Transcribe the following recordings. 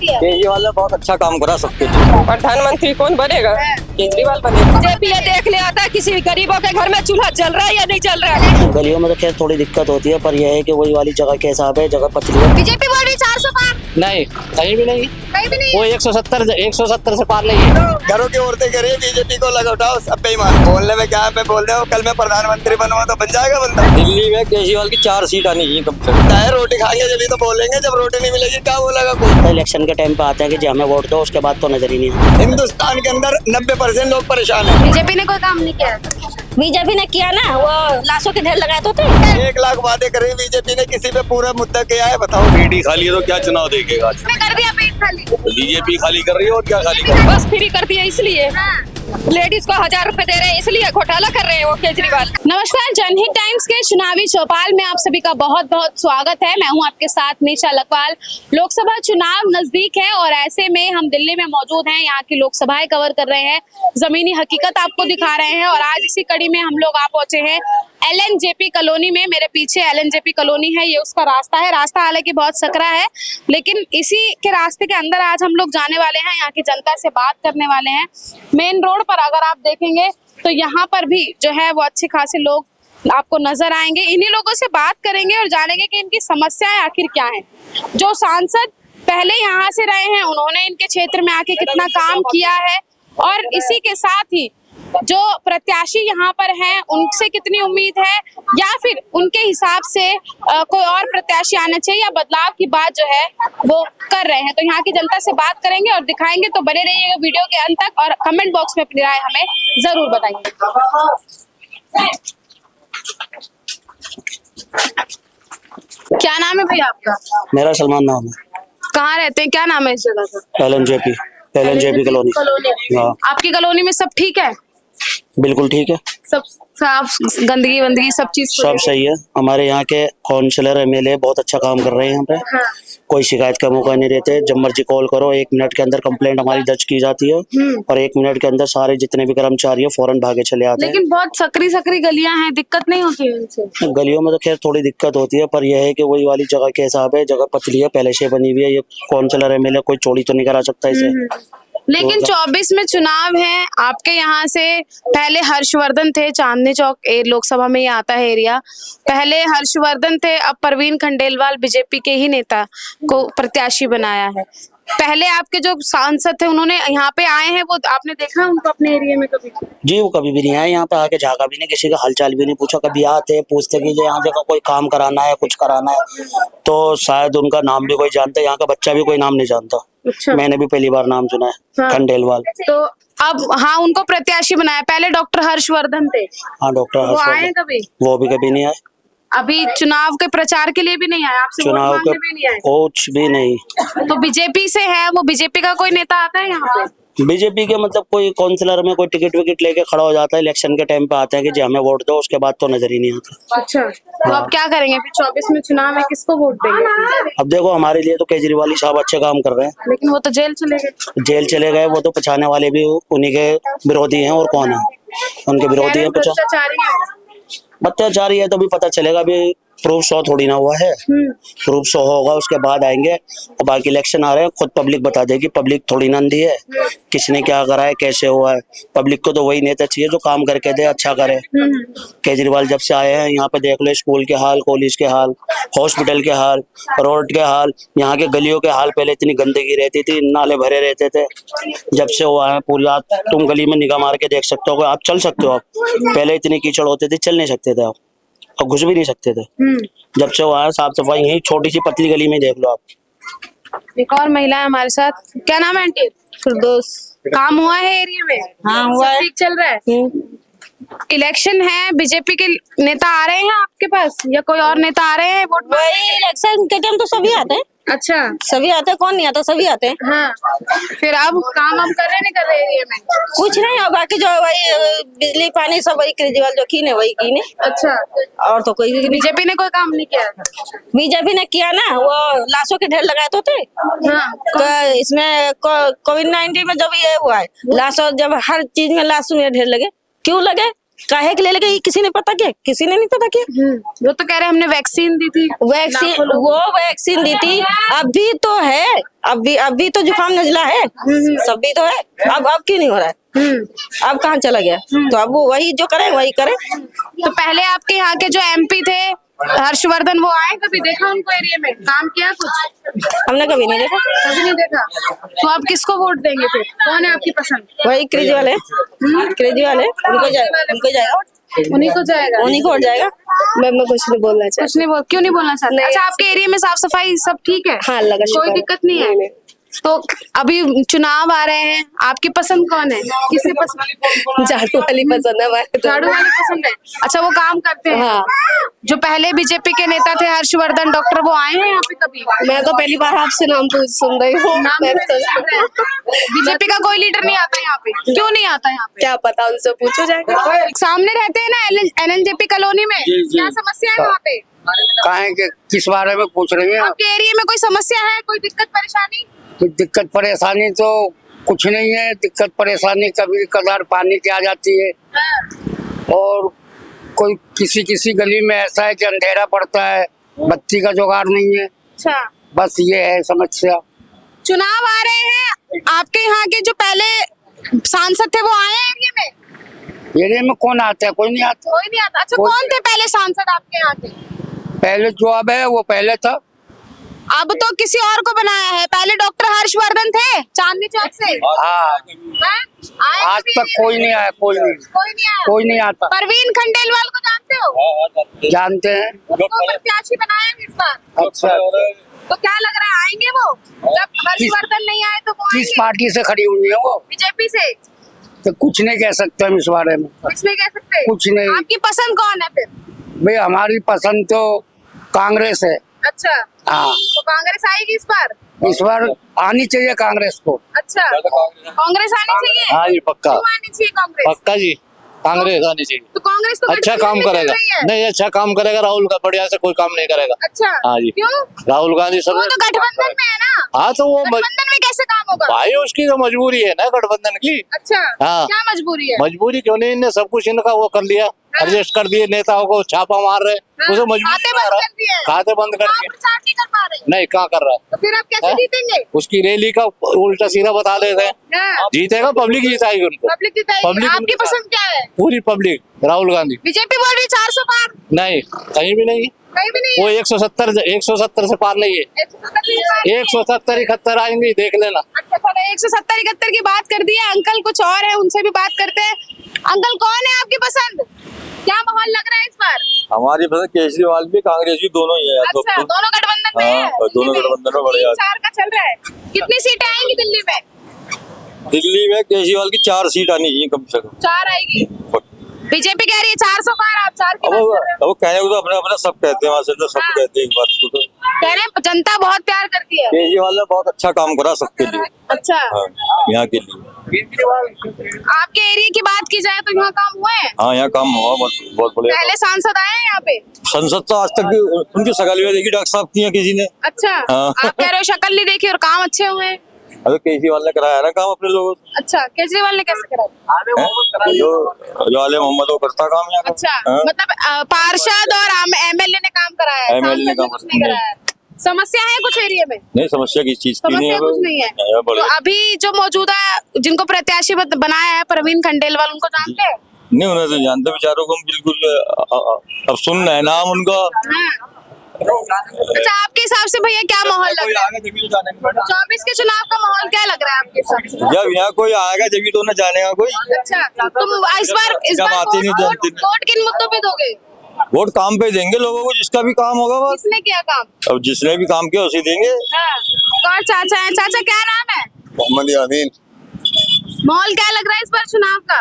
लगती है? केजरीवाल ने बहुत अच्छा काम करा सब कुछ। प्रधानमंत्री कौन बनेगा? केजरीवाल बनेगा। बीजेपी ये देख लिया था किसी गरीबों के घर में चूल्हा जल रहा है या नहीं जल रहा है। गलियों में तो खैर थोड़ी दिक्कत होती है, पर यह है कि वही वाली जगह के हिसाब है, जगह पतली है। बीजेपी बोल रही 400 पार, नहीं, कहीं भी नहीं। कहीं भी नहीं। वो 170 से पार नहीं है। घरों की औरतें कह रही है बीजेपी को लगा उठाओ, सब बेईमान। बोलने में क्या है, बोल रहे हो कल मैं प्रधानमंत्री बनूंगा तो बन जाएगा बंदा। दिल्ली में केजरीवाल की 4 सीट आनी चाहिए कम से कम। रोटी खाएंगे जब तो बोलेंगे, जब रोटी नहीं मिलेगी क्या बोलेगा कोई। इलेक्शन के टाइम पे आता है कि जी हमें वोट दो, उसके बाद तो नजर ही नहीं आता। हिंदुस्तान के अंदर 90% लोग परेशान है। बीजेपी ने कोई काम नहीं किया। बीजेपी ने किया ना, वो लाशों के ढेर लगाए तो थे। 1 लाख वादे करे बीजेपी ने, किसी पे पूरा मुद्दा किया है बताओ। पेटी खाली है तो क्या चुनाव देखेगा? कर दिया पेट खाली। बीजेपी खाली कर रही है और क्या खाली कर रही है? बस फ्री कर दिया इसलिए। लेडीज को 1000 रुपए दे रहे हैं इसलिए घोटाला कर रहे हैं वो केजरीवाल। नमस्कार, जनहित टाइम्स के चुनावी चौपाल में आप सभी का बहुत बहुत स्वागत है। मैं हूं आपके साथ निशा लखवाल। लोकसभा चुनाव नजदीक है और ऐसे में हम दिल्ली में मौजूद हैं, यहाँ की लोकसभाएं कवर कर रहे हैं, जमीनी हकीकत आपको दिखा रहे हैं। और आज इसी कड़ी में हम लोग आ पहुंचे हैं LNJP कॉलोनी में। मेरे पीछे LNJP कॉलोनी है, ये उसका रास्ता है। रास्ता हालांकि बहुत सकरा है, लेकिन इसी के रास्ते के अंदर आज हम लोग जाने वाले हैं, यहाँ की जनता से बात करने वाले हैं। मेन रोड पर अगर आप देखेंगे तो यहाँ पर भी जो है वो अच्छे खासे लोग आपको नजर आएंगे। इन्हीं लोगों से बात करेंगे और जानेंगे कि इनकी समस्याएं आखिर क्या हैं। जो सांसद पहले यहाँ से रहे हैं उन्होंने इनके क्षेत्र में आके कितना काम किया है, और इसी के साथ ही जो प्रत्याशी यहाँ पर हैं उनसे कितनी उम्मीद है, या फिर उनके हिसाब से कोई और प्रत्याशी आना चाहिए, या बदलाव की बात जो है वो कर रहे हैं। तो यहाँ की जनता से बात करेंगे और दिखाएंगे। तो बने रहिएगा वीडियो के अंत तक और कमेंट बॉक्स में अपनी राय हमें जरूर बताइए। क्या नाम है भैया आपका? मेरा सलमान नाम है। कहाँ रहते हैं, क्या नाम है इस जगह का? LNJP colony. हाँ। आपकी कॉलोनी में सब ठीक है? बिल्कुल ठीक है, सब साफ, गंदगी वंदगी सब चीज सब सही है। हमारे यहाँ के काउंसलर MLA बहुत अच्छा काम कर रहे हैं यहाँ पे। हाँ। कोई शिकायत का मौका नहीं देते। जब मर्जी कॉल करो, 1 मिनट के अंदर कंप्लेंट हमारी दर्ज की जाती है और 1 मिनट के अंदर सारे जितने भी कर्मचारी है फौरन भागे चले आते हैं। लेकिन बहुत सकरी गलियां हैं, दिक्कत नहीं होती है इनसे? गलियों में तो खैर थोड़ी दिक्कत होती है, पर यह है कि वही वाली जगह के हिसाब है, जगह पतली है, पहले से बनी हुई है। ये काउंसलर MLA कोई चोरी तो नहीं करा सकता इसे। लेकिन 24 में चुनाव है, आपके यहाँ से पहले हर्षवर्धन थे, चांदनी चौक लोकसभा में ये आता है एरिया। पहले हर्षवर्धन थे, अब परवीन खंडेलवाल बीजेपी के ही नेता को प्रत्याशी बनाया है। पहले आपके जो सांसद थे उन्होंने यहाँ पे आए हैं, वो आपने देखा उनको अपने एरिया में कभी? जी, वो कभी भी नहीं आए यहाँ पे, आके झाका भी नहीं, किसी का हालचाल भी नहीं पूछा। कभी आते पूछते कि जो यहाँ जगह कोई काम कराना है, कुछ कराना है, तो शायद उनका नाम भी कोई जानता है। यहाँ का बच्चा भी कोई नाम नहीं जानता। अच्छा। मैंने भी पहली बार नाम सुना है। हाँ। खंडेलवाल। तो अब हाँ, उनको प्रत्याशी बनाया। पहले डॉक्टर हर्षवर्धन थे। हाँ, डॉक्टर वो आए हर्षवर्धन। कभी? वो भी कभी नहीं आए। अभी चुनाव के प्रचार के लिए भी नहीं आए, आपसे वोट चुनाव मांगने के भी नहीं आए? कुछ भी नहीं। तो बीजेपी से है, वो बीजेपी का कोई नेता आता है यहाँ पे? बीजेपी के मतलब कोई काउंसलर में कोई टिकट विकेट लेके खड़ा हो जाता है, इलेक्शन के टाइम पे आते हैं कि जी हमें वोट दो, उसके बाद तो नजर ही नहीं आता। अच्छा, तो अब क्या करेंगे फिर? 24 में चुनाव है, किसको वोट देंगे? अब देखो, हमारे लिए तो केजरीवाल साहब अच्छे काम कर रहे हैं। लेकिन वो तो जेल चले गए। जेल चले गए, वो तो पछाने वाले भी उन्हीं के विरोधी हैं, और कौन है उनके विरोधी हैं? भ्रष्टाचारी हैं। अत्याचारी है तो भी पता चलेगा। अभी प्रूफ शो थोड़ी ना हुआ है। प्रूफ शो होगा उसके बाद आएंगे। और बाकी इलेक्शन आ रहे हैं, खुद पब्लिक बता देगी। पब्लिक थोड़ी ना अंधी है, किसने क्या करा है, कैसे हुआ है। पब्लिक को तो वही नेता चाहिए जो काम करके दे, अच्छा करे। केजरीवाल जब से आए हैं यहाँ पे देख लो, स्कूल के हाल, कॉलेज के हाल, हॉस्पिटल के हाल, रोड के हाल, यहाँ के गलियों के हाल। पहले इतनी गंदगी रहती थी, नाले भरे रहते थे। जब से वो आए पूरी रात तुम गली में निगाह मार के देख सकते हो, आप चल सकते हो। आप पहले इतनी कीचड़ होते थे, चल नहीं सकते थे आप, और घुस भी नहीं सकते थे। जब से वो आया, साफ सफाई यही छोटी सी पतली गली में देख लो आप। एक और महिला है हमारे साथ। क्या नाम है आंटी? फिरदौस। काम हुआ है एरिया में? हाँ, हुआ सब है। ठीक चल रहा है? इलेक्शन है, बीजेपी के नेता आ रहे हैं आपके पास, या कोई और नेता आ रहे हैं वोट मांगने? वही इलेक्शन के टाइम तो सभी आते हैं। अच्छा, सभी आते हैं, कौन नहीं आता, सभी आते हैं। हाँ। फिर अब काम हम कर रहे नहीं कर रहे एरिया में? कुछ नहीं, और बाकी जो वही बिजली पानी सब वही केजरीवाल जो की ने वही की ने। अच्छा, और तो कोई भी नहीं। बीजेपी ने कोई काम नहीं किया? बीजेपी ने किया ना, वो लाशों के ढेर लगाए तो थे। हाँ। तो इसमें कोविड-19 में जब ये हुआ है, लाशों, जब हर चीज में लाश में ढेर लगे, क्यों लगे? काहे के ले लेके किसी ने पता किया? किसी ने नहीं पता किया। वो तो कह रहे हैं हमने वैक्सीन दी थी। वैक्सीन, वो वैक्सीन दी थी, अभी तो है, अभी तो जुकाम नजला है, सब भी तो है। अब क्यों नहीं हो रहा है? अब कहाँ चला गया? तो अब वो वही जो करे वही करे। तो पहले आपके यहाँ के जो एमपी थे हर्षवर्धन, वो आए, कभी देखा उनको एरिया में काम किया कुछ? हमने कभी नहीं देखा। कभी नहीं देखा। तो आप किसको वोट देंगे फिर? कौन है आपकी पसंद? वही केजरीवाल है, केजरीवाल है, उनको जाएगा, उन्हीं को जाएगा। उन्हीं को हो जाएगा। मैं कुछ नहीं बोलना चाहती। कुछ नहीं बोल, क्यों नहीं बोलना चाहते? अच्छा, आपके एरिया में साफ सफाई सब ठीक है? हाँ, लगा कोई शुक्र। दिक्कत नहीं है। तो अभी चुनाव आ रहे हैं, आपकी पसंद कौन है? किसे पसंद? झाड़ू वाली पसंद है हमारे तो। झाड़ू वाले पसंद है। अच्छा, वो काम करते हैं? हाँ। जो पहले बीजेपी के नेता थे हर्षवर्धन डॉक्टर, वो आए हैं यहाँ पे कभी? मैं तो पहली बार आपसे नाम सुन रही हूँ। बीजेपी का कोई लीडर नहीं आता यहाँ पे? क्यों नहीं आता यहाँ पे? क्या पता, उनसे पूछो जाके। सामने रहते हैं ना एनएनजेपी कॉलोनी में, क्या समस्या है वहाँ पे? काहे के किस बारे में पूछ रही हैं? आपके एरिया में कोई समस्या है, कोई दिक्कत परेशानी? कोई दिक्कत परेशानी तो कुछ नहीं है। दिक्कत परेशानी कभी कदार पानी की आ जाती है, और कोई किसी गली में ऐसा है कि अंधेरा पड़ता है, बत्ती का जुगाड़ नहीं है। अच्छा, बस ये है समस्या। चुनाव आ रहे हैं, आपके यहाँ के जो पहले सांसद थे वो आए हैं एरिया में? एरिया में कौन आता है? कोई नहीं आता। कोई नहीं आता। अच्छा, कौन थे पहले सांसद आपके यहाँ के? पहले जो अब है वो पहले था। अब तो किसी और को बनाया है। पहले डॉक्टर हर्षवर्धन थे चांदनी चौक से। हाँ, आए आज कभी तक कोई नहीं आया। कोई नहीं आया। कोई नहीं आता। परवीन खंडेलवाल को जानते हो? जानते हैं। उनको प्रत्याशी बनाया है इस बार। अच्छा, तो क्या लग रहा है, आएंगे वो? जब हर्षवर्धन नहीं आए तो वो किस आएंगे? पार्टी से खड़ी हुई है वो? बीजेपी से। तो कुछ नहीं कह सकते हम इस बारे में। कुछ नहीं कह सकते? कुछ नहीं। आपकी पसंद कौन है फिर? भाई हमारी पसंद तो कांग्रेस है। अच्छा, हाँ, तो कांग्रेस आएगी इस बार? इस बार आनी चाहिए कांग्रेस को। अच्छा, कांग्रेस आनी चाहिए? हाँ जी, पक्का। क्यों आनी चाहिए कांग्रेस? पक्का जी, कांग्रेस आनी चाहिए। तो कांग्रेस तो अच्छा गठबंधन काम में चल करेगा। रही है। नहीं, अच्छा काम करेगा। राहुल का बढ़िया से कोई काम नहीं करेगा। अच्छा, हाँ जी। क्यों? राहुल गांधी सब वो तो गठबंधन में है ना। हाँ, तो वो गठबंधन में कैसे काम होगा? भाई उसकी तो मजबूरी है ना गठबंधन की। अच्छा, हाँ। क्या मजबूरी है? मजबूरी क्यों नहीं, इनने सब कुछ इनका वो कर लिया, एडजस्ट कर दिए। नेताओं को छापा मार रहे, उसे मजबूरी खाते बना बंद रहा। कर दिए। खाते बंद कर आप दिए। प्रचार नहीं कर पा रहे? नहीं, कहाँ कर रहा है? तो फिर आप कैसे हाँ? जीतेंगे? उसकी रैली का उल्टा सीधा बता देते हैं। हाँ। जीतेगा, पब्लिक जिताएगी उनको। पब्लिक जिताएगी। पब्लिक आपकी उनको पसंद क्या है? पूरी पब्लिक राहुल गांधी। बीजेपी बोल रही 400 पार। नहीं, कहीं भी नहीं। कहीं भी नहीं वो है। 170 से पार नहीं है। 170 71 आएंगे, देख लेना। अच्छा, चलो 170 71 की बात कर दी है। अंकल कुछ और है, उनसे भी बात करते हैं। अंकल, कौन है आपकी पसंद? क्या माहौल लग रहा है इस बार? हमारी पसंद केजरीवाल भी कांग्रेस भी दोनों ही है। अच्छा, दोनों गठबंधन में है। हाँ, दोनों गठबंधन में बढ़िया। 3-4 का चल रहा है। कितनी सीटें आएंगी दिल्ली में? दिल्ली में केजरीवाल की 4 सीट आनी चाहिए कम से कम। 4 आएगी। बीजेपी कह रही है 400 पार, आप 4 की अब बात वो कर रहे हो। अब वो कहने को तो अपना अपना सब कहते हैं, वहाँ से तो सब हाँ। कहते हैं इस बात को। तो कह रहे हैं जनता बहुत प्यार करती है। केजरीवाल ने बहुत अच्छा काम करा सबके लिए। अच्छा, हाँ, यहाँ के लिए। आपके एरिया की बात की जाए तो यहाँ काम हुए हैं? हाँ, यहाँ काम हुआ बहुत बढ़िया। पहले सांसद आए हैं यहाँ पे? संसद तो आज तक उनकी शकल में देखी डॉक्टर साहब की है किसी ने। अच्छा, हाँ। आप कह रहे हो शक्ल नहीं देखी और काम अच्छे हुए हैं। अबे केजरीवाल ने कराया ना काम अपने लोगों से। अच्छा, केजरीवाल ने कैसे कराया? हैं? जो आले मोहम्मद वो करता काम यहाँ का। अच्छा, हाँ? मतलब पार्षद और एमएलए ने काम कराया है, MLA ने सांसद ने काम कुछ नहीं कराया है। समस्या है कुछ एरिया में? नहीं, समस्या किस चीज की नहीं समस्या है। कुछ नहीं है। यहाँ तो बढ़िया। अभी जो मौजूदा जिनको प्रत्याशी बनाया है प्रवीण खंडेलवाल, उनको जानते हैं? नहीं, उन्हें तो जानते बेचारों को हम बिल्कुल। अब सुन रहे हैं नाम उनका। हाँ। अच्छा, आपके हिसाब से भैया क्या माहौल लग रहा है? 24 के चुनाव का माहौल क्या लग रहा है आपके हिसाब से? जब यहाँ कोई आएगा जब तो न जानेगा कोई। अच्छा, तुम इस बार जब आते नहीं जानते नहीं। वोट किन मुद्दों पे दोगे? वोट काम पे देंगे लोगों को, जिसका भी काम होगा बस। किसने किया काम? अब जिसने भी काम किया उसे देंगे। हाँ। कौन चाचा है? चाचा क्या नाम है? मोहम्मद यामीन। माहौल क्या लग रहा है इस बार चुनाव का?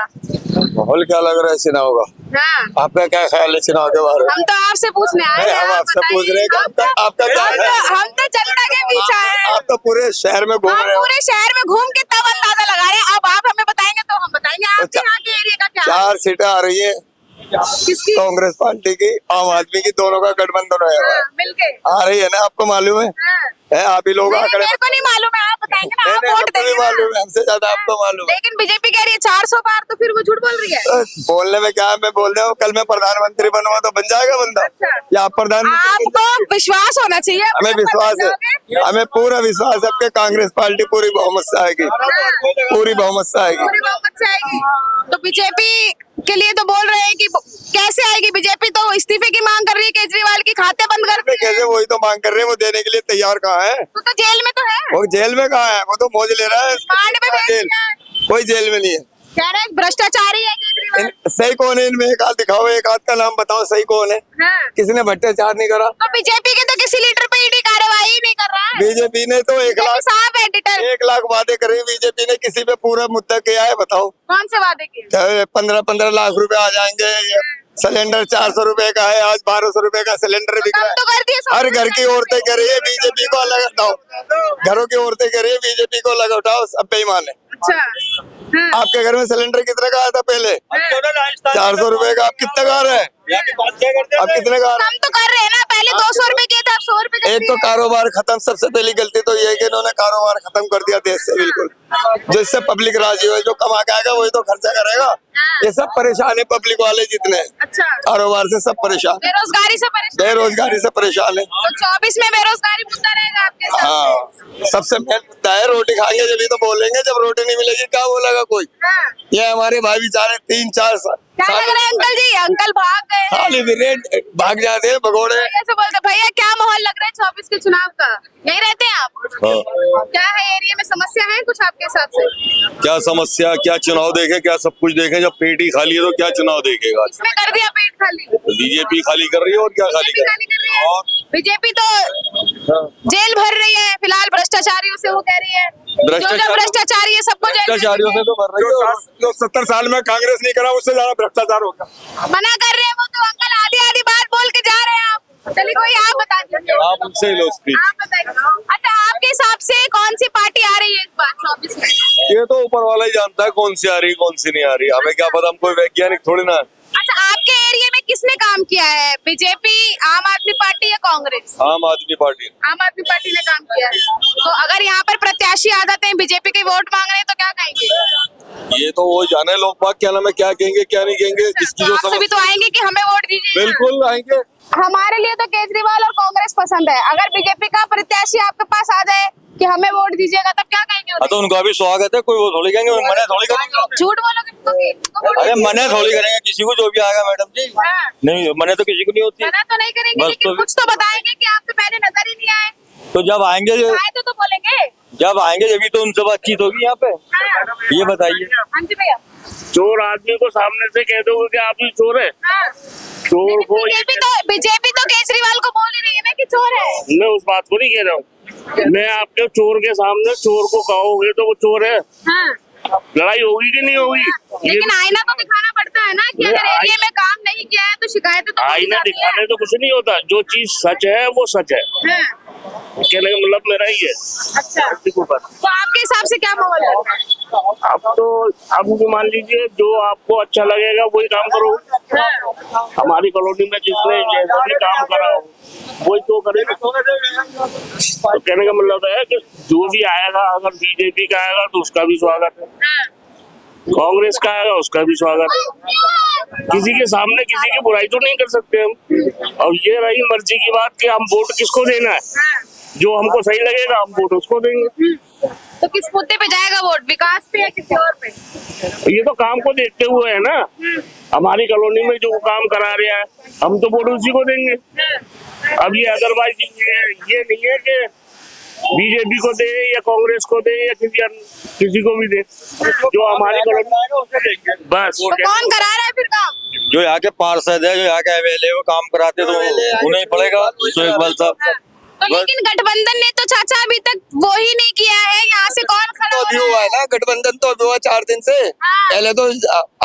माहौल क्या लग रहा है चुनाव का? हाँ, आपका क्या ख्याल है चुनाव के बारे में? हम तो आपसे पूछने आए नहीं, हैं। हम आप आपसे बताइए। पूछ रहे हैं कि आपका क्या ख्याल है? हम तो जनता के बीच आए हैं। आप तो पूरे शहर में घूम हम रहे हो। पूरे शहर में घूम के तब अंदाजा लगा रहे हैं। अब आप हमें बताएंगे तो हम बताएंगे आपके अच्छा। यहाँ के एरिया का क्या हाल 4 सीटें आ रही है किसकी? कांग्रेस पार्टी की, आम आदमी की, दोनों का गठबंधन है। हाँ, मिलके। आ रही है ना, आपको मालूम है? हाँ। है आप ही लोग नहीं, आकर मेरे को नहीं मालूम है, आप बताएंगे ना। नहीं, आप वोट देंगे ना। मालूम है, हमसे ज्यादा आपको मालूम है। लेकिन बीजेपी कह रही है 400 पार, तो फिर वो झूठ बोल रही है। बोलने में क्या है, मैं बोल रहा हूँ कल मैं प्रधानमंत्री बनूंगा तो बन जाएगा बंदा। अच्छा। या आप प्रधानमंत्री आपको विश्वास होना चाहिए, हमें विश्वास है, हमें पूरा विश्वास है कि कांग्रेस पार्टी पूरी बहुमत से आएगी, पूरी बहुमत से आएगी। पूरी बहुमत से आएगी। तो बीजेपी के लिए तो बोल रहे हैं कि कैसे आएगी, बीजेपी तो इस्तीफे की मांग कर रही है, केजरीवाल की खाते बंद कर दिए। कैसे, वही तो मांग कर रहे हैं, वो देने के लिए तैयार कहाँ है? तो जेल में तो है, वो जेल में कहाँ है? वो तो मौज ले रहा है, रिमांड में भेज जेल दिया है। कोई जेल में नहीं है। कह रहे हैं भ्रष्टाचारी है केजरीवाल। सही कौन है इनमें? एक हाथ दिखाओ, एक हाथ का नाम बताओ, सही कौन है? हाँ। किसने भ्रष्टाचार नहीं करा? तो बीजेपी के तो किसी लीडर पे ईडी कार्रवाई ही नहीं कर रहा है। बीजेपी ने तो 1 लाख साहब एडिटर 1 लाख वादे करे, बीजेपी ने किसी पे पूरा मुद्दा किया है? बताओ कौन से वादे किए? 15-15 लाख रुपए आ जाएंगे, सिलेंडर 400 रुपए का है, आज 1200 रुपए का सिलेंडर बिक रहा तो कर दिए है। हर घर की औरतें कह रही है बीजेपी को अलग हटाओ, घरों की औरतें कह रही है बीजेपी को अलग हटाओ, सब बेईमान है। अच्छा। हाँ। आपके घर में सिलेंडर कितने का आया था पहले? 400 रुपए का, आप कितने का आ रहा है? अब कितने का? हम तो कर रहे हैं ना, पहले 200 रुपए किए थे, अब 100 रुपए कर एक तो दिए। कारोबार खत्म, सबसे पहली गलती तो ये है कि इन्होंने कारोबार खत्म कर दिया देश से बिल्कुल। जिससे पब्लिक राजी हो, जो कमा के आएगा वही तो खर्चा करेगा। ये सब परेशान है, पब्लिक वाले जितने हैं। अच्छा। कारोबार से सब परेशान, बेरोजगारी से परेशान। बेरोजगारी से परेशान है। तो 24 में बेरोजगारी मुद्दा रहेगा आपके साथ। हाँ, सबसे मेन मुद्दा है, रोटी खाएंगे जब तो बोलेंगे, जब रोटी नहीं मिलेगी क्या बोलेगा कोई? हाँ। ये हमारे भाई बेचारे 3-4 साल क्या लग रहा है अंकल जी? अंकल भाग गए हैं। खाली रेट भाग जाते हैं भगोड़े। ऐसे बोलते भैया, क्या माहौल लग रहा है 24 के चुनाव का? यही रहते हैं आप? क्या है एरिया में समस्या है कुछ आपके हिसाब से? क्या समस्या, क्या चुनाव देखे, क्या सब कुछ देखे? जब पेट ही खाली है तो क्या चुनाव देखेगा? इसमें कर दिया पेट खाली। बीजेपी खाली कर रही है और क्या खाली बीजेपी खाली कर रही है। और बीजेपी तो जेल भर रही है फिलहाल भ्रष्टाचारियों से, वो कह रही है जो भ्रष्टाचारी है सबको जेल भ्रष्टाचारियों से तो भर रही है। जो 70 साल में कांग्रेस नहीं करा उससे ज्यादा भ्रष्टाचार होगा। मना कर रहे हैं वो तो अंकल, आधी आधी बात बोल के जा रहे हैं आप। चलिए कोई आप बता दीजिए। आप उनसे ही लो स्पीच। आप बताइए। अच्छा, आपके हिसाब से कौन सी पार्टी आ रही है इस बार 24 में? ये तो ऊपर वाला ही जानता है कौन सी आ रही कौन सी नहीं आ रही, हमें क्या पता, हम कोई वैज्ञानिक थोड़ी ना। अच्छा, आपके एरिया में किसने काम किया है? बीजेपी, आम आदमी पार्टी या कांग्रेस? आम आदमी पार्टी। आम आदमी पार्टी ने काम किया है। तो अगर यहाँ पर प्रत्याशी आ जाते हैं, बीजेपी के वोट मांग रहे हैं, तो क्या कहेंगे? ये तो वो जाने लोग बाग क्या नाम है, क्या कहेंगे क्या नहीं कहेंगे, जिसकी तो जो आप सभी समझ। तो आएंगे कि हमें वोट दीजिए। बिल्कुल आएंगे। हमारे लिए तो केजरीवाल और कांग्रेस पसंद है। अगर बीजेपी का प्रत्याशी आपके पास आ जाए कि हमें वोट दीजिएगा, तब क्या कहेंगे? तो उनका भी स्वागत है, कोई वो थोड़ी कहेंगे, मना थोड़ी करेंगे। झूठ बोलोगे तो अरे मना थोड़ी करेंगे किसी को, जो भी आएगा मैडम जी। हाँ। नहीं, मना तो किसी को नहीं होती। मना तो नहीं करेंगे, बस लेकिन तो- कुछ तो बताएंगे कि आप तो पहले नजर ही नहीं आए। तो जब आएंगे, आए तो बोलेंगे। जब आएंगे जब तो उनसे बातचीत होगी यहाँ पे। हाँ। ये बताइए, हाँ जी भैया। चोर आदमी को सामने से कह दोगे कि आप ही चोर है, हाँ। चोर को। बीजेपी तो केजरीवाल को बोल ही रही है ना कि चोर है। मैं उस बात को नहीं कह रहा हूँ, मैं आपके चोर के सामने चोर को कहोगे तो वो चोर है। हाँ। लड़ाई होगी कि नहीं होगी? लेकिन आईना तो दिखाना पड़ता है ना कि अगर एरिया में काम नहीं किया है तो शिकायतें तो आईना होती जाती दिखाने तो कुछ नहीं होता, जो चीज सच है वो सच है। है। हाँ। कहने का मतलब मेरा ही है। अच्छा, देखो बात, तो आपके हिसाब से क्या माहौल है? आप तो आप भी मान लीजिए, जो आपको अच्छा लगेगा वही काम करो। हाँ। हमारी कॉलोनी में जिसने जैसा भी काम करा हो वही तो करेगा। तो कहने का मतलब है कि जो भी आएगा, अगर बीजेपी का आएगा तो उसका भी स्वागत है, हाँ। कांग्रेस का आएगा उसका भी स्वागत है। किसी के सामने किसी की बुराई तो नहीं कर सकते हम। और ये रही मर्जी की बात कि हम वोट किसको देना है, हाँ। जो हमको सही लगेगा हम वोट उसको देंगे। तो किस मुद्दे पे जाएगा वोट, विकास पे या किसी और पे? ये तो काम को देखते हुए है ना, हमारी कॉलोनी में जो काम करा रहा है हम तो वोट उसी को देंगे। अब ये अदरवाइज ये नहीं है कि बीजेपी को दे या कांग्रेस को दे या किसी को भी दे, जो हमारी कॉलोनी बस। तो कौन करा रहा है फिर काम? जो यहाँ के पार्षद है, जो यहाँ के एमएलए वो काम कराते तो उन्हें ही पड़ेगा। सुहेल साहब तो लेकिन गठबंधन ने तो चाचा अभी तक वो ही नहीं किया है, यहाँ से कौन खड़ा तो हो अभी रहा हुआ है ना गठबंधन, तो अभी हुआ 4 दिन से। हाँ। पहले तो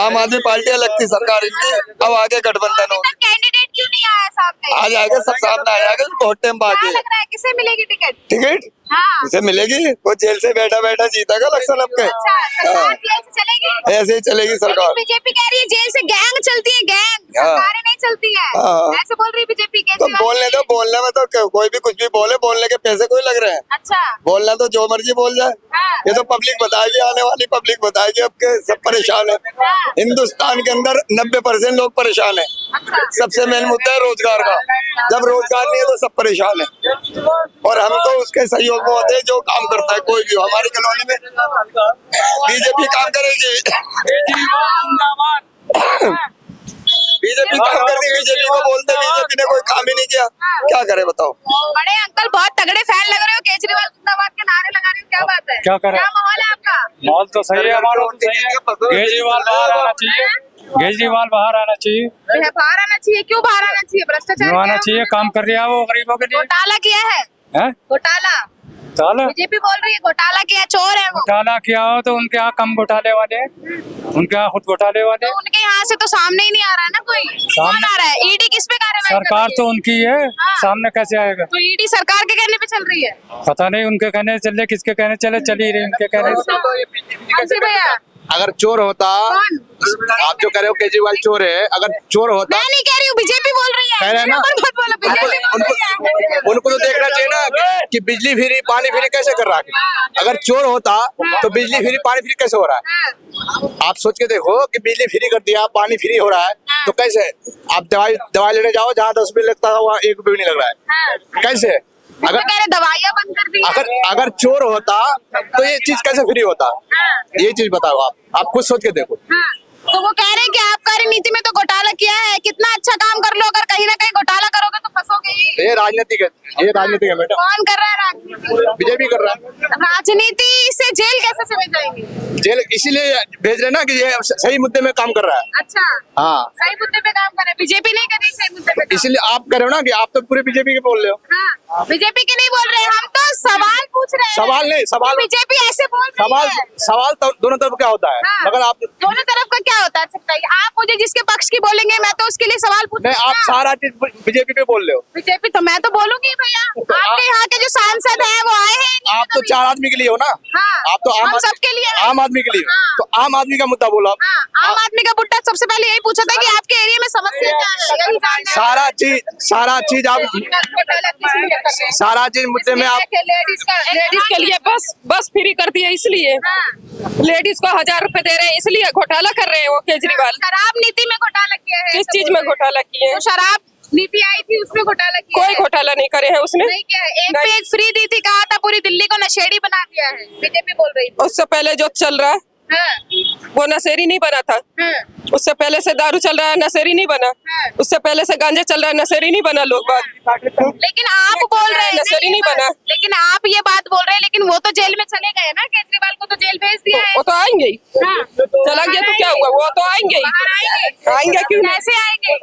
आम आदमी पार्टी अलग थी सरकार इनकी, अब आगे गठबंधन अभी होगा। तक कैंडिडेट क्यों नहीं आया सामने? आ जाएगा, सब सामने आ जाएगा, बहुत टाइम क्या बाकी है। लग रहा है किसे मिलेगी टिकट? टिकट हाँ इसे मिलेगी, वो जेल से बैठा बैठा जीतेगा इलेक्शन अब के। अच्छा, सरकार की ऐसे चलेगी? ऐसे ही चलेगी सरकार। बीजेपी कह रही है जेल से गैंग चलती है, गैंग हाँ। सरकारें नहीं चलती है, हाँ। ऐसे बोल रही है बीजेपी। तो बोलने दो, बोलने में तो कोई भी कुछ भी बोले, बोलने के पैसे कोई लग रहे हैं। अच्छा बोलना तो जो मर्जी बोल जाए, हाँ। ये तो पब्लिक बताएगी, आने वाली पब्लिक बताएगी। अब के सब परेशान है, हाँ। हिंदुस्तान के अंदर 90% लोग परेशान है। अच्छा सबसे मेन मुद्दा है रोजगार का। जब रोजगार नहीं है तो सब परेशान है, और हम तो उसके सहयोग में होते हैं जो काम करता है कोई भी हो। हमारी कॉलोनी में बीजेपी काम करेगी, बीजेपी काम करती, बीजेपी को बोलते, बीजेपी ने कोई काम ही नहीं किया, क्या करे बताओ। बड़े अंकल बहुत तगड़े फैन लग रहे हो, केजरीवाल जिंदाबाद के नारे लगा रहे हो, क्या बात है? क्या करें? क्या माहौल है आपका? माहौल तो सही है, हमारा तो सही है। केजरीवाल बाहर आना चाहिए, केजरीवाल बाहर आना चाहिए। बाहर आना चाहिए, क्यों बाहर आना चाहिए? भ्रष्टाचार क्यों आना किया? चाहिए? काम कर रहा है वो गरीबों के लिए। घोटाला किया है, हैं? घोटाला। घोटाला बीजेपी बोल रही है घोटाला किया, चोर है वो। घोटाला किया हो तो उनके यहाँ कम घोटाले वाले हैं, उनके यहाँ खुद घोटाले वाले। तो उनके यहाँ से तो सामने ही नहीं आ रहा है ना कोई। कौन आ रहा है? ईडी किस पे कार्रवाई कर सरकार रही तो है? उनकी है, हाँ। सामने कैसे आएगा? तो ईडी सरकार के कहने पे चल रही है? पता नहीं, उनके कहने चले, किसके कहने चले, चली रही उनके कहने से। हाँ जी भैया, अगर चोर होता, कौन? आप जो कह रहे हो केजरीवाल चोर है, अगर चोर होता, मैं नहीं कह रही हूँ, बीजेपी बोल रही है। कह रहे हैं ना? मत बोलो, बीजेपी बोल रही है। उनको तो देखना चाहिए ना कि बिजली फ्री पानी फ्री कैसे कर रहा है। अगर चोर होता तो बिजली फ्री पानी फ्री कैसे हो रहा है? आप सोच के देखो कि बिजली फ्री कर दिया, पानी फ्री हो रहा है, तो कैसे? आप दवाई लेने जाओ, जहाँ 10 रुपये लगता है वहाँ 1 रुपये भी नहीं लग रहा है, कैसे? अगर कह रहे दवाइयाँ बंद कर दी है। अगर चोर होता तो ये चीज कैसे फ्री होता? ये चीज बताओ, आप खुद सोच के देखो। हाँ, तो वो कह रहे हैं कि आबकारी नीति में तो घोटाला किया है, कितना अच्छा काम कर लो, अगर कहीं ना कहीं घोटाला करोगे तो फंसोगे ही। ये राजनीति है मैडम। कौन कर रहा है राजनीति? बीजेपी कर रहा है। राजनीति से जेल कैसे चले जाएंगे? जेल इसीलिए भेज रहे ना कि ये सही मुद्दे में काम कर रहा है। अच्छा, हाँ, सही मुद्दे पे काम कर रहे हैं, बीजेपी नहीं कर रही सही मुद्दे पे काम। इसीलिए आप कह रहे हो ना कि आप तो पूरे बीजेपी के बोल रहे हो। हाँ, बीजेपी के नहीं बोल रहे, हम तो सवाल पूछ रहे हैं। सवाल नहीं, सवाल बीजेपी ऐसे बोल रही है। सवाल तो दोनों तरफ क्या होता है, हाँ, मगर आप दोनों तरफ का क्या होता है सकता है? आप मुझे जिसके पक्ष की बोलेंगे मैं तो उसके लिए सवाल पूछ नहीं, आप सारा चीज बीजेपी पे बोल रहे हो। बीजेपी तो मैं तो बोलूंगी भैया। आपके यहाँ के जो सांसद हैं वो आए हैं? आप तो 4 आदमी के लिए हो ना। हाँ, आप तो हम सबके लिए हैं। आम आदमी के लिए। हाँ। तो आम आदमी का मुद्दा बोलो आप। हाँ, आम आदमी का बुड्ढा सबसे पहले यही पूछा था कि आपके एरिया में समस्या क्या है, यही जानना है। सारा चीज आप सारा चीज मुद्दे में आप लेडीज के लिए बस फ्री कर दिया इसलिए, लेडीज को 1000 रुपए दे रहे हैं इसलिए घोटाला कर रहे हैं वो केजरीवाल। शराब नीति में घोटाला किया है। किस चीज में घोटाला किए हैं? तो शराब नीति आई थी उसमें घोटाला किया कोई है। घोटाला नहीं करे हैं उसने। नहीं किया है। एक पे एक फ्री दी थी, कहा था पूरी दिल्ली को नशेड़ी बना दिया है, बीजेपी बोल रही थी। उससे पहले जो चल रहा है हाँ, वो नशेरी नहीं बना था। हाँ, उससे पहले से दारू चल रहा है, नशेरी नहीं बना। हाँ। उससे पहले से गांजा चल रहा है, नशेरी नहीं बना। लोग बात लेकिन आप बोल रहे हैं नशेरी नहीं बना। लेकिन आप ये बात बोल रहे हैं, लेकिन वो तो जेल में चले गए ना, केजरीवाल को तो जेल भेज दिया है। वो तो आएंगे ही, हाँ, चलेंगे तो क्या हुआ, वो तो आएंगे ही। बाहर आएंगे। आएंगे क्यों नहीं? कैसे आएंगे?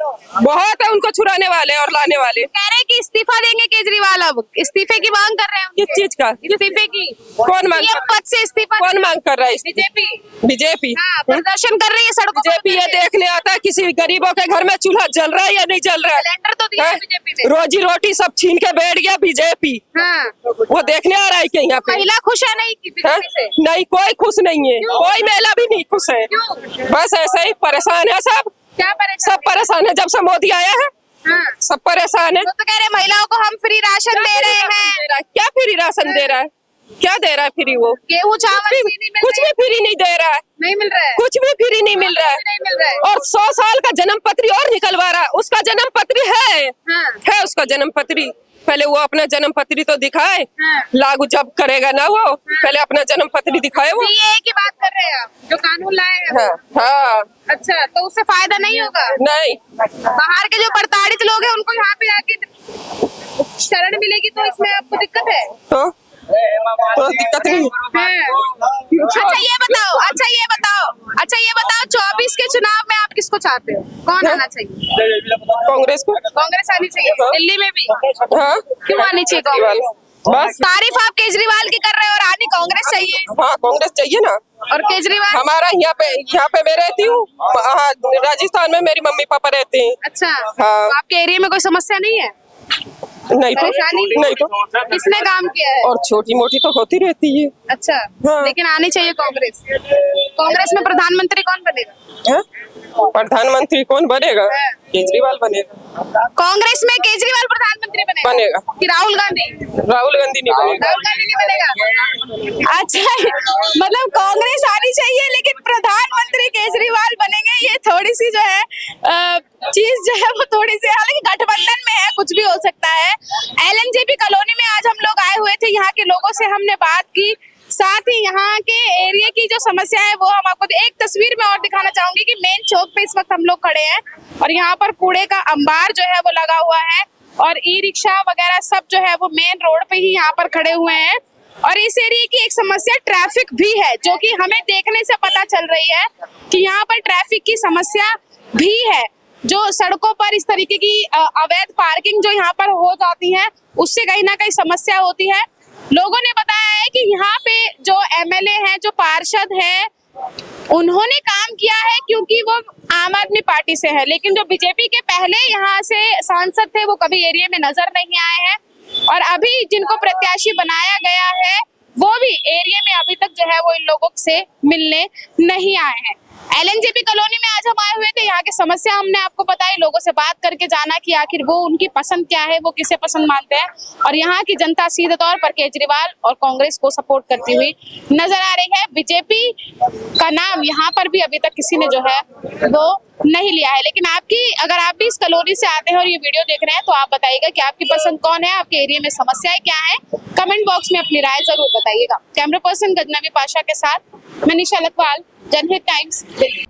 बहुत है उनको छुड़ाने वाले और लाने वाले। कह रहे हैं कि इस्तीफा देंगे केजरीवाल, अब इस्तीफे की मांग कर रहे हैं। किस चीज का? इस्तीफे की। कौन मांग ये पद से इस्तीफा कौन मांग कर रहा है? बीजेपी। बीजेपी हाँ, प्रदर्शन कर रही है सड़कों पे। बीजेपी ये देखने आता है किसी गरीबों के घर में चूल्हा जल रहा है या नहीं जल रहा है। सिलेंडर तो दिया है हैं? बीजेपी ने। रोजी रोटी सब छीन के बैठ गया बीजेपी। हाँ, वो देखने आ रहा है क्या यहाँ पे? महिला खुश है नहीं की हैं? बीजेपी से? नहीं, कोई खुश नहीं है, क्यों? कोई महिला भी नहीं खुश है। क्यों? बस ऐसे ही परेशान है सब। क्या परेशान? सब परेशान है, जब से मोदी आया है हाँ, सब परेशान है। तो कह रहे हैं महिलाओं को हम फ्री राशन दे रहे हैं। क्या फ्री राशन दे रहा है? क्या दे रहा है फ्री? वो गेहूँ चावल चीनी मिल कुछ रही भी फ्री नहीं दे रहा है, नहीं मिल रहा है। कुछ भी फ्री नहीं मिल रहा है। नहीं मिल रहा है। और 100 साल का जन्म पत्री और निकलवा रहा है। उसका जन्म पत्री हाँ, है उसका जन्म पत्री। पहले वो अपना जन्म पत्री तो दिखाए, हाँ। लागू जब करेगा ना वो, पहले अपना जन्म पत्री दिखाए वो। सीएए की बात कर रहे हैं आप, जो कानून लाए हैं। हाँ, हाँ, अच्छा, तो उससे फायदा नहीं होगा? नहीं, बाहर के जो प्रताड़ित लोग हैं उनको यहाँ पे आके शरण मिलेगी, तो इसमें आपको दिक्कत है? तो दिक्कत नहीं। अच्छा ये बताओ 24 के चुनाव में आप किसको चाहते हो? कौन आना चाहिए? कांग्रेस को। कांग्रेस आनी चाहिए, दिल्ली में भी। हाँ, क्यों आनी चाहिए कांग्रेस? बस तारीफ आप केजरीवाल की कर रहे हो और आनी कांग्रेस चाहिए। हाँ कांग्रेस चाहिए ना। और केजरीवाल? हमारा यहाँ पे मैं रहती हूँ, राजस्थान में मेरी मम्मी पापा रहते हैं। अच्छा, हाँ। तो आपके एरिया में कोई समस्या नहीं है? नहीं तो परेशानी? नहीं तो किसने काम किया है? और छोटी मोटी तो होती रहती है। अच्छा, हाँ। लेकिन आनी चाहिए कांग्रेस। कांग्रेस में प्रधानमंत्री कौन बनेगा? हाँ? प्रधानमंत्री कौन बनेगा? केजरीवाल बनेगा। कांग्रेस में केजरीवाल प्रधानमंत्री बनेगा कि राहुल गांधी? राहुल गांधी नहीं बनेगा। राहुल गांधी नहीं बनेगा। अच्छा, मतलब कांग्रेस आनी चाहिए लेकिन प्रधानमंत्री केजरीवाल बनेंगे। ये थोड़ी सी जो है चीज जो है वो थोड़ी सी, हालांकि गठबंधन में है, कुछ भी हो सकता है। LNJP कॉलोनी में आज हम लोग आए हुए थे, यहाँ के लोगों से हमने बात की, साथ ही यहाँ के एरिया की जो समस्या है वो हम आपको एक तस्वीर में और दिखाना चाहूंगी कि मेन चौक पे इस वक्त हम लोग खड़े हैं और यहाँ पर कूड़े का अंबार जो है वो लगा हुआ है और ई-रिक्शा वगैरह सब जो है वो मेन रोड पे ही यहाँ पर खड़े हुए हैं। और इस एरिया की एक समस्या ट्रैफिक भी है, जो कि हमें देखने से पता चल रही है कि यहाँ पर ट्रैफिक की समस्या भी है। जो सड़कों पर इस तरीके की अवैध पार्किंग जो यहाँ पर हो जाती है, उससे कहीं ना कहीं समस्या होती है। लोगों ने बताया है कि यहाँ पे जो MLA हैं, जो पार्षद हैं, उन्होंने काम किया है क्योंकि वो आम आदमी पार्टी से है, लेकिन जो बीजेपी के पहले यहाँ से सांसद थे वो कभी एरिया में नजर नहीं आए हैं और अभी जिनको प्रत्याशी बनाया गया है वो भी एरिया में अभी तक जो है वो इन लोगों से मिलने नहीं आए हैं। LNJP कॉलोनी में आज हम आए हुए थे, यहाँ की समस्या हमने आपको बताई, लोगों से बात करके जाना कि आखिर वो उनकी पसंद क्या है, वो किसे पसंद मानते हैं और यहाँ की जनता सीधे तौर पर केजरीवाल और कांग्रेस को सपोर्ट करती हुई नजर आ रही है। बीजेपी का नाम यहाँ पर भी अभी तक किसी ने जो है वो नहीं लिया है। लेकिन अगर आप भी इस कॉलोनी से आते हैं और ये वीडियो देख रहे हैं तो आप बताइएगा कि आपकी पसंद कौन है, आपके एरिया में समस्याएं क्या है, कमेंट बॉक्स में अपनी राय जरूर बताइएगा। कैमरा पर्सन गजनवी पाशा के साथ मैं निशा लखवाल, जनहित टाइम्स, दिल्ली।